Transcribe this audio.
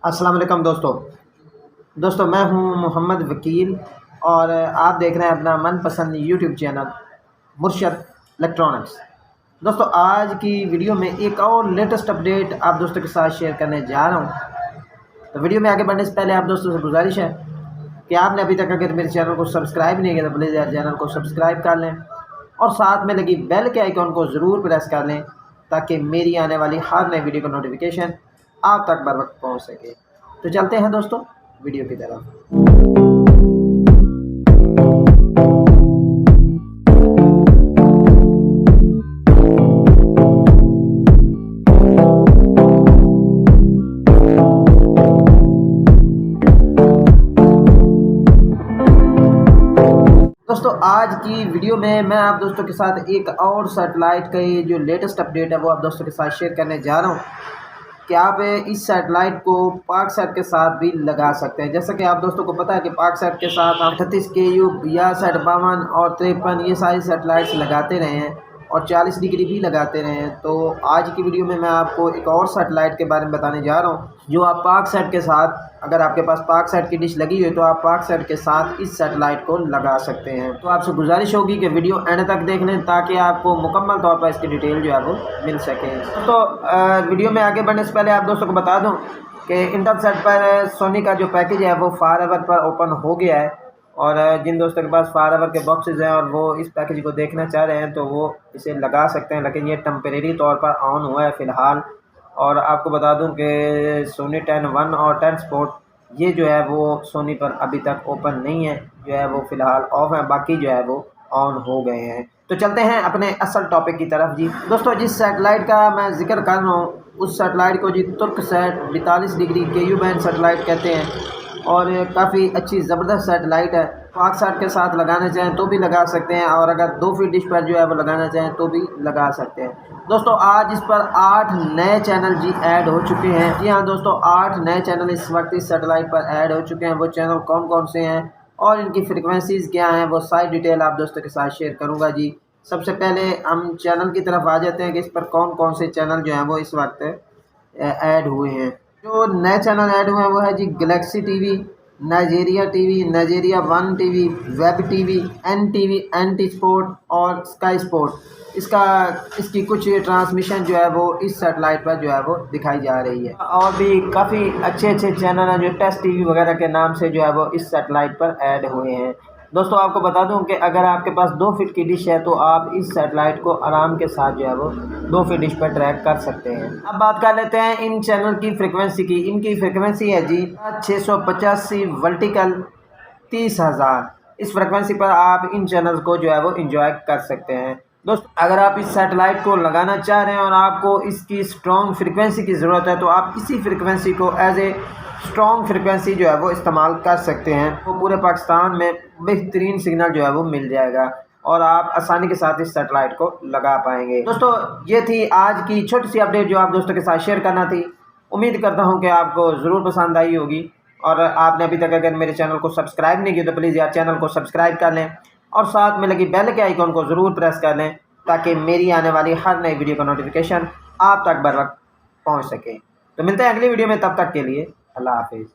अस्सलाम वालेकुम दोस्तों मैं हूं मोहम्मद वकील और आप देख रहे हैं अपना मनपसंद यूट्यूब चैनल मुर्शद इलेक्ट्रॉनिक्स। दोस्तों आज की वीडियो में एक और लेटेस्ट अपडेट आप दोस्तों के साथ शेयर करने जा रहा हूं। तो वीडियो में आगे बढ़ने से पहले आप दोस्तों से गुजारिश है कि आपने अभी तक अगर मेरे चैनल को सब्सक्राइब नहीं किया तो प्लीज़ यार चैनल को सब्सक्राइब कर लें और साथ में लगी बेल के आइकॉन को ज़रूर प्रेस कर लें ताकि मेरी आने वाली हर नई वीडियो का नोटिफिकेशन आप तक बर वक्त पहुँच सके। तो चलते हैं दोस्तों वीडियो की तरफ। दोस्तों आज की वीडियो में मैं आप दोस्तों के साथ एक और सैटेलाइट का ये जो लेटेस्ट अपडेट है वो आप दोस्तों के साथ शेयर करने जा रहा हूँ कि आप इस सैटेलाइट को पाकसैट के साथ भी लगा सकते हैं। जैसा कि आप दोस्तों को पता है कि पाकसैट के साथ हम 38 KU, 62, 52 और 53 ये सारी सैटेलाइट्स लगाते रहे हैं और 40 डिग्री भी लगाते रहे हैं। तो आज की वीडियो में मैं आपको एक और सैटेलाइट के बारे में बताने जा रहा हूँ जो आप पाकसैट के साथ, अगर आपके पास पाकसैट की डिश लगी हुई है तो आप पाकसैट के साथ इस सैटेलाइट को लगा सकते हैं। तो आपसे गुजारिश होगी कि वीडियो एंड तक देख लें ताकि आपको मुकम्मल तौर पर इसकी डिटेल जो है वो मिल सके। तो वीडियो में आगे बढ़ने से पहले आप दोस्तों को बता दूँ कि इंटरसेट पर सोनी का जो पैकेज है वो फॉरएवर पर ओपन हो गया है और जिन दोस्तों के पास फॉरएवर के बॉक्सेस हैं और वो इस पैकेज को देखना चाह रहे हैं तो वो इसे लगा सकते हैं, लेकिन ये टेम्परेरी तौर पर ऑन हुआ है फ़िलहाल। और आपको बता दूं कि सोनी 10 और 10 स्पोर्ट ये जो है वो सोनी पर अभी तक ओपन नहीं है, जो है वो फ़िलहाल ऑफ है, बाकी जो है वो ऑन हो गए हैं। तो चलते हैं अपने असल टॉपिक की तरफ जी। दोस्तों जिस सैटेलाइट का मैं जिक्र कर रहा हूँ उस सैटेलाइट को जी तुर्कसैट 42 डिग्री KU बैंड सैटेलाइट कहते हैं और काफ़ी अच्छी ज़बरदस्त सैटेलाइट है। पाकसैट के साथ लगाना चाहें तो भी लगा सकते हैं और अगर 2 फीट डिश पर जो है वो लगाना चाहें तो भी लगा सकते हैं। दोस्तों आज इस पर 8 नए चैनल जी ऐड हो चुके हैं। जी हाँ दोस्तों, 8 नए चैनल इस वक्त इस सैटेलाइट पर ऐड हो चुके हैं। वो चैनल कौन कौन से हैं और इनकी फ्रिक्वेंसीज़ क्या हैं वो सारी डिटेल आप दोस्तों के साथ शेयर करूँगा जी। सबसे पहले हम चैनल की तरफ आ जाते हैं कि इस पर कौन कौन से चैनल जो हैं वो इस वक्त ऐड हुए हैं। जो नए चैनल ऐड हुए हैं वो है जी Galaxy TV, Nigeria TV, Nigeria 1 TV, web TV, NTV, NT sport और स्काई स्पोर्ट। इसकी कुछ ट्रांसमिशन जो है वो इस सैटेलाइट पर जो है वो दिखाई जा रही है। और भी काफ़ी अच्छे चैनल हैं जो टेस्ट टीवी वगैरह के नाम से जो है वो इस सैटेलाइट पर ऐड हुए हैं। दोस्तों आपको बता दूं कि अगर आपके पास 2 फीट की डिश है तो आप इस सैटेलाइट को आराम के साथ जो है वो 2 फीट डिश पर ट्रैक कर सकते हैं। अब बात कर लेते हैं इन चैनल की फ्रिक्वेंसी की। इनकी फ्रिक्वेंसी है जी 685 वर्टिकल 30,000। इस फ्रिक्वेंसी पर आप इन चैनल्स को जो है वो इंजॉय कर सकते हैं। दोस्तों अगर आप इस सैटेलाइट को लगाना चाह रहे हैं और आपको इसकी स्ट्रॉन्ग फ्रिक्वेंसी की ज़रूरत है तो आप इसी फ्रिक्वेंसी को एज ए स्ट्रॉन्ग फ्रिक्वेंसी जो है वो इस्तेमाल कर सकते हैं। तो पूरे पाकिस्तान में बेहतरीन सिग्नल जो है वो मिल जाएगा और आप आसानी के साथ इस सैटेलाइट को लगा पाएंगे। दोस्तों ये थी आज की छोटी सी अपडेट जो आप दोस्तों के साथ शेयर करना थी। उम्मीद करता हूँ कि आपको ज़रूर पसंद आई होगी और आपने अभी तक अगर मेरे चैनल को सब्सक्राइब नहीं किया तो प्लीज़ यार चैनल को सब्सक्राइब कर लें और साथ में लगी बेल के आइकॉन को ज़रूर प्रेस कर लें ताकि मेरी आने वाली हर नई वीडियो का नोटिफिकेशन आप तक बर वक्त पहुँच सके। तो मिलते हैं अगली वीडियो में, तब तक के लिए अल्लाह हाफिज़।